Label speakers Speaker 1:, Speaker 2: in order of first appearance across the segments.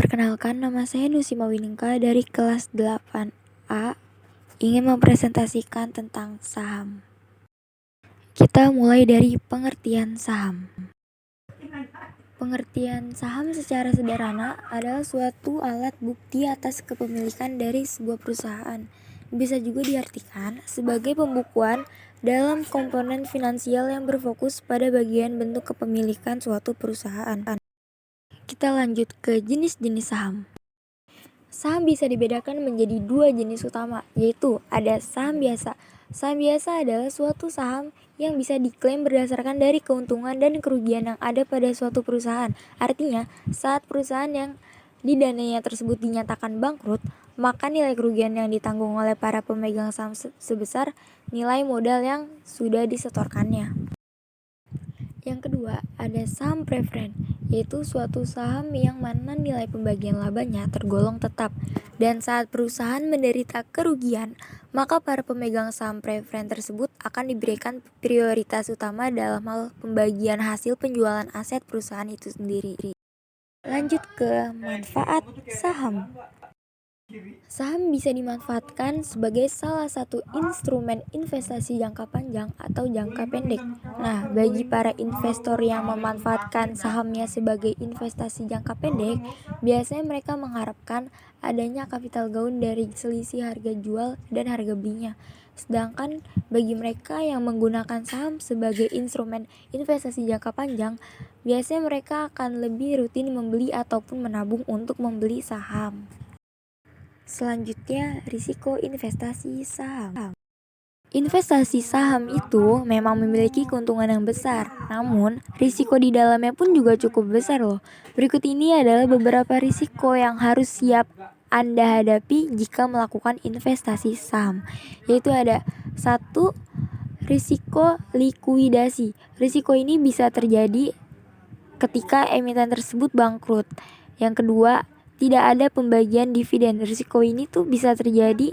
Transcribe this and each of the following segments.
Speaker 1: Perkenalkan, nama saya Nusima Winingka dari kelas 8A, ingin mempresentasikan tentang saham. Kita mulai dari pengertian saham. Pengertian saham secara sederhana adalah suatu alat bukti atas kepemilikan dari sebuah perusahaan. Bisa juga diartikan sebagai pembukuan dalam komponen finansial yang berfokus pada bagian bentuk kepemilikan suatu perusahaan. Kita lanjut ke jenis-jenis saham. Saham bisa dibedakan menjadi dua jenis utama, yaitu ada saham biasa. Saham biasa adalah suatu saham yang bisa diklaim berdasarkan dari keuntungan dan kerugian yang ada pada suatu perusahaan. Artinya, saat perusahaan yang didanainya tersebut dinyatakan bangkrut, maka nilai kerugian yang ditanggung oleh para pemegang saham sebesar nilai modal yang sudah disetorkannya. Yang kedua, ada saham preferen, yaitu suatu saham yang mana nilai pembagian labanya tergolong tetap. Dan saat perusahaan menderita kerugian, maka para pemegang saham preferen tersebut akan diberikan prioritas utama dalam hal pembagian hasil penjualan aset perusahaan itu sendiri. Lanjut ke manfaat saham. Saham bisa dimanfaatkan sebagai salah satu instrumen investasi jangka panjang atau jangka pendek. Nah, bagi para investor yang memanfaatkan sahamnya sebagai investasi jangka pendek, biasanya mereka mengharapkan adanya capital gain dari selisih harga jual dan harga belinya. Sedangkan bagi mereka yang menggunakan saham sebagai instrumen investasi jangka panjang, biasanya mereka akan lebih rutin membeli ataupun menabung untuk membeli saham. Selanjutnya, risiko investasi saham. Investasi saham itu memang memiliki keuntungan yang besar, namun risiko di dalamnya pun juga cukup besar loh. Berikut ini adalah beberapa risiko yang harus siap Anda hadapi jika melakukan investasi saham. Yaitu ada 1. Risiko likuidasi. Risiko ini bisa terjadi ketika emiten tersebut bangkrut. Yang kedua, tidak ada pembagian dividen. Risiko ini tuh bisa terjadi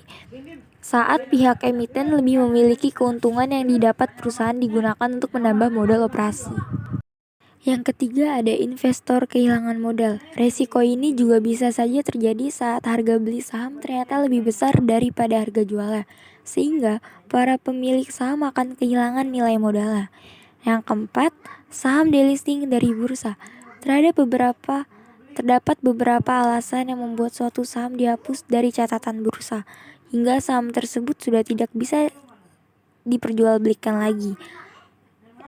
Speaker 1: saat pihak emiten lebih memiliki keuntungan yang didapat perusahaan digunakan untuk menambah modal operasi. Yang ketiga, ada investor kehilangan modal. Risiko ini juga bisa saja terjadi saat harga beli saham ternyata lebih besar daripada harga jualnya, sehingga para pemilik saham akan kehilangan nilai modalnya. Yang keempat, saham delisting dari bursa. Terdapat beberapa alasan yang membuat suatu saham dihapus dari catatan bursa, hingga saham tersebut sudah tidak bisa diperjualbelikan lagi.